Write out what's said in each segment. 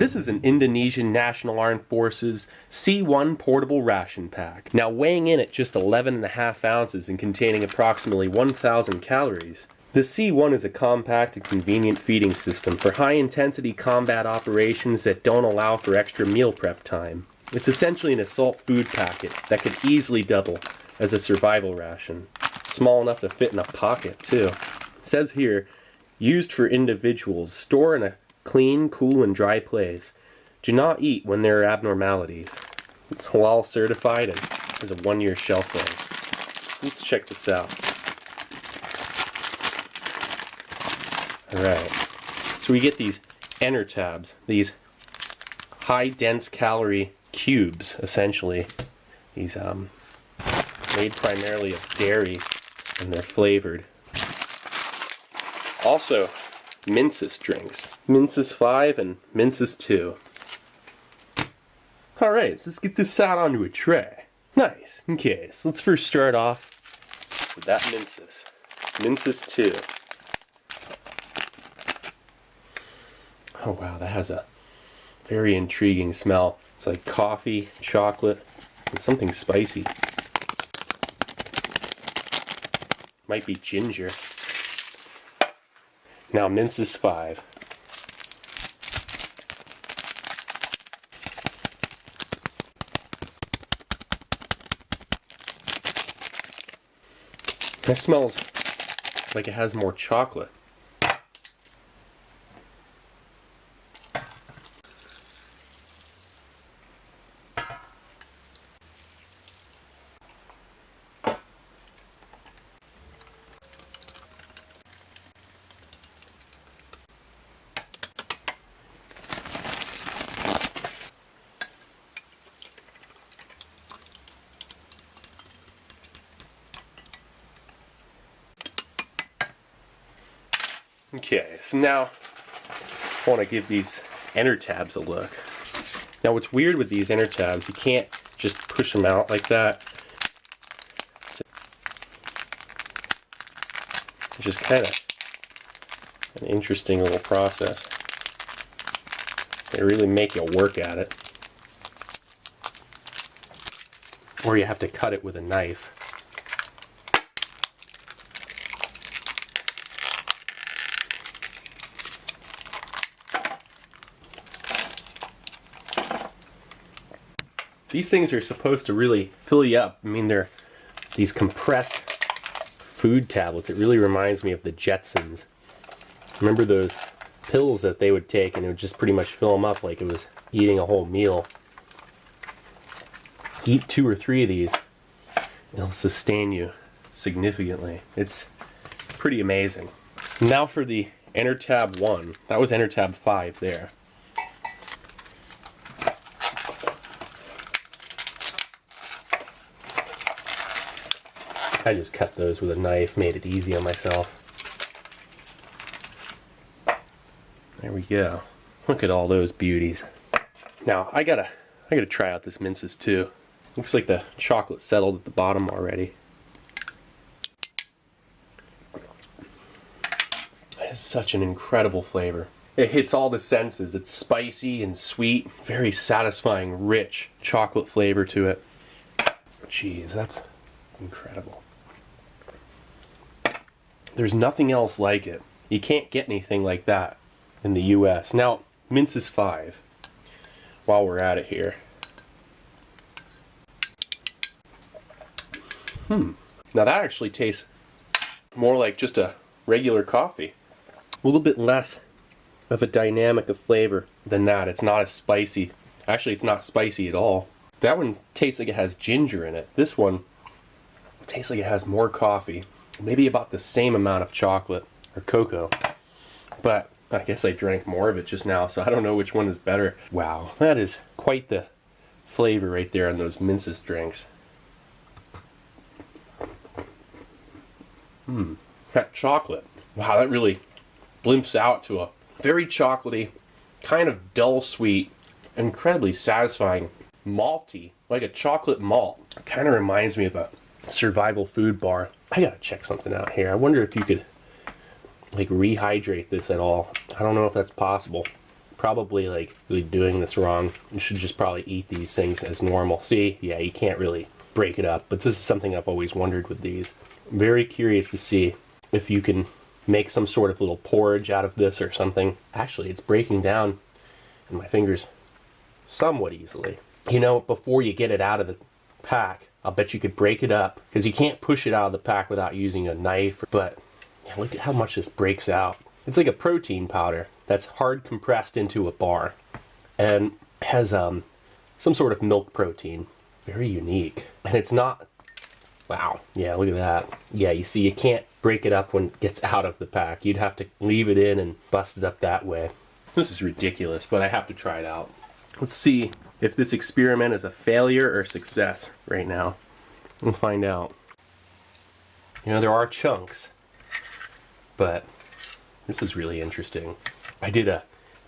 This is an Indonesian National Armed Forces C1 portable ration pack. Now weighing in at just 11.5 ounces and containing approximately 1,000 calories. The C1 is a compact and convenient feeding system for high-intensity combat operations that don't allow for extra meal prep time. It's essentially an assault food packet that could easily double as a survival ration. Small enough to fit in a pocket, too. It says here, used for individuals, store in a clean, cool, and dry place. Do not eat when there are abnormalities. It's halal certified and has a 1-year shelf life. Let's check this out. Alright, so we get these Enertabs, these high dense calorie cubes, essentially. These made primarily of dairy, and they're flavored. Also, Menses drinks. Menses 5 and Menses 2. Alright, so let's get this out onto a tray. Nice. Okay, so let's first start off with that Menses. Menses 2. Oh wow, that has a very intriguing smell. It's like coffee, chocolate, and something spicy. Might be ginger. Now Menses 5. That smells like it has more chocolate. Okay, so now I want to give these Enertabs a look. Now what's weird with these Enertabs, you can't just push them out like that. It's just kind of an interesting little process. They really make you work at it. Or you have to cut it with a knife. These things are supposed to really fill you up. I mean, they're these compressed food tablets. It really reminds me of the Jetsons. Remember those pills that they would take and it would just pretty much fill them up like it was eating a whole meal. Eat 2 or 3 of these, it'll sustain you significantly. It's pretty amazing. Now for the Enertab 1. That was Enertab 5 there. I just cut those with a knife, made it easy on myself. There we go. Look at all those beauties. Now I gotta try out this Menses too. Looks like the chocolate settled at the bottom already. It has such an incredible flavor. It hits all the senses. It's spicy and sweet, very satisfying, rich chocolate flavor to it. Jeez, that's incredible. There's nothing else like it. You can't get anything like that in the US. Now, Menses 5, while we're at it here. Now that actually tastes more like just a regular coffee. A little bit less of a dynamic of flavor than that. It's not as spicy. Actually, it's not spicy at all. That one tastes like it has ginger in it. This one tastes like it has more coffee. Maybe about the same amount of chocolate or cocoa. But I guess I drank more of it just now, so I don't know which one is better. Wow, that is quite the flavor right there on those Menses drinks. That chocolate. Wow, that really blimps out to a very chocolatey, kind of dull sweet, incredibly satisfying, malty, like a chocolate malt. It kind of reminds me of a survival food bar. I gotta check something out here. I wonder if you could like rehydrate this at all. I don't know if that's possible. probably like really doing this wrong. You should just probably eat these things as normal. See, yeah, you can't really break it up, but this is something I've always wondered with these. I'm very curious to see if you can make some sort of little porridge out of this or something. Actually, it's breaking down in my fingers somewhat easily. You know, before you get it out of the pack, I'll bet you could break it up, because you can't push it out of the pack without using a knife. But yeah, look at how much this breaks out. It's like a protein powder that's hard compressed into a bar and has some sort of milk protein. Very unique. And it's not, wow, yeah, look at that. Yeah, you see, you can't break it up when it gets out of the pack. You'd have to leave it in and bust it up that way. This is ridiculous, but I have to try it out. Let's see if this experiment is a failure or success right now. We'll find out. You know, there are chunks, but this is really interesting. I did a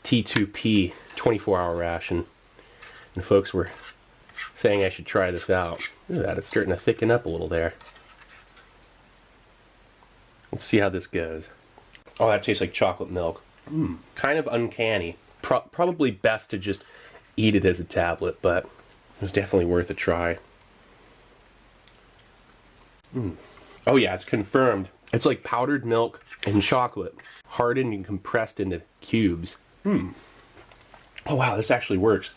T2P 24-hour ration, and folks were saying I should try this out. Look at that, it's starting to thicken up a little there. Let's see how this goes. Oh, that tastes like chocolate milk. Kind of uncanny. Probably best to just eat it as a tablet, but it was definitely worth a try. Oh yeah, it's confirmed. It's like powdered milk and chocolate, hardened and compressed into cubes. Oh wow, this actually works.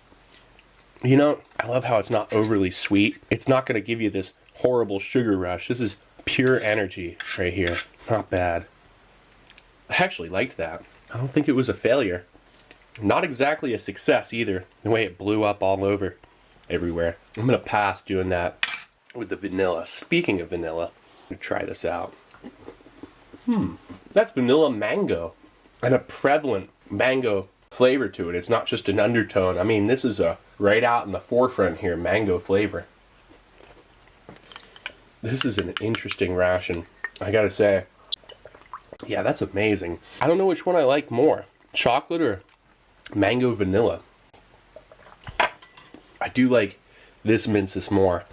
You know, I love how it's not overly sweet. It's not going to give you this horrible sugar rush. This is pure energy right here. Not bad. I actually liked that. I don't think it was a failure. Not exactly a success either, the way it blew up all over everywhere. I'm going to pass doing that with the vanilla. Speaking of vanilla, I'm going to try this out. That's vanilla mango, and a prevalent mango flavor to it. It's not just an undertone. I mean, this is a right out in the forefront here, mango flavor. This is an interesting ration, I gotta say. Yeah, that's amazing. I don't know which one I like more, chocolate or mango vanilla. I do like this Menses more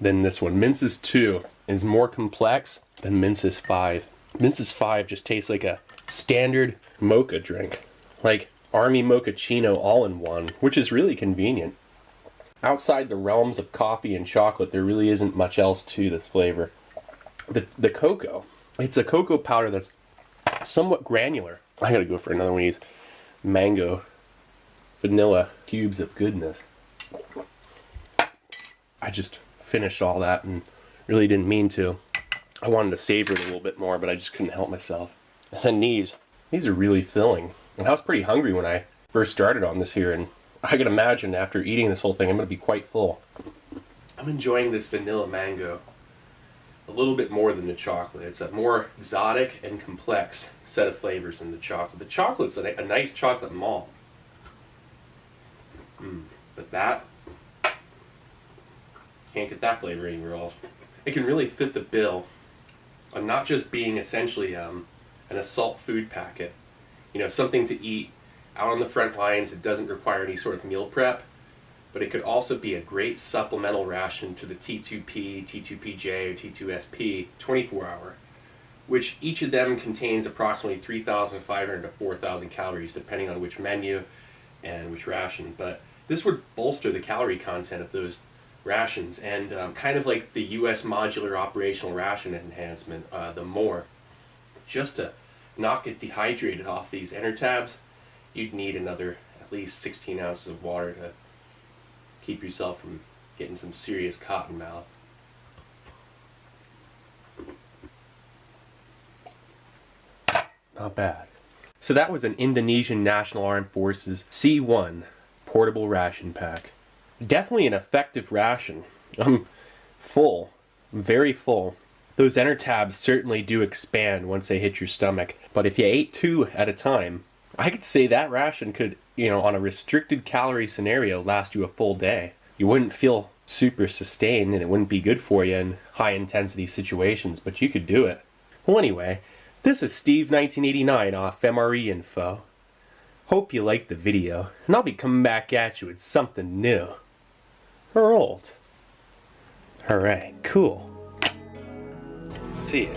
than this one. Menses 2 is more complex than Menses 5. Menses 5 just tastes like a standard mocha drink, like Army Mochaccino all-in-one, which is really convenient. Outside the realms of coffee and chocolate, there really isn't much else to this flavor. The cocoa, it's a cocoa powder that's somewhat granular. I gotta go for another one of these mango vanilla cubes of goodness. I just finished all that and really didn't mean to. I wanted to savor it a little bit more, but I just couldn't help myself. And these are really filling. And I was pretty hungry when I first started on this here, and I can imagine after eating this whole thing, I'm going to be quite full. I'm enjoying this vanilla mango a little bit more than the chocolate. It's a more exotic and complex set of flavors than the chocolate. The chocolate's a nice chocolate malt. But that, can't get that flavor anywhere else. It can really fit the bill on not just being essentially an assault food packet. You know, something to eat out on the front lines. It doesn't require any sort of meal prep, but it could also be a great supplemental ration to the T2P, T2PJ, or T2SP 24-hour, which each of them contains approximately 3,500 to 4,000 calories, depending on which menu and which ration. But this would bolster the calorie content of those rations, and kind of like the U.S. Modular Operational Ration Enhancement, the MORE, just to not get dehydrated off these Enertabs, you'd need another at least 16 ounces of water to keep yourself from getting some serious cotton mouth. Not bad. So that was an Indonesian National Armed Forces C1 portable ration pack. Definitely an effective ration. I'm full, very full. Those Enertabs certainly do expand once they hit your stomach, but if you ate 2 at a time, I could say that ration could, you know, on a restricted calorie scenario, last you a full day. You wouldn't feel super sustained, and it wouldn't be good for you in high intensity situations, but you could do it. Well, anyway, this is Steve 1989 off MRE Info. Hope you liked the video, and I'll be coming back at you with something new. Or old. Alright, cool. See ya.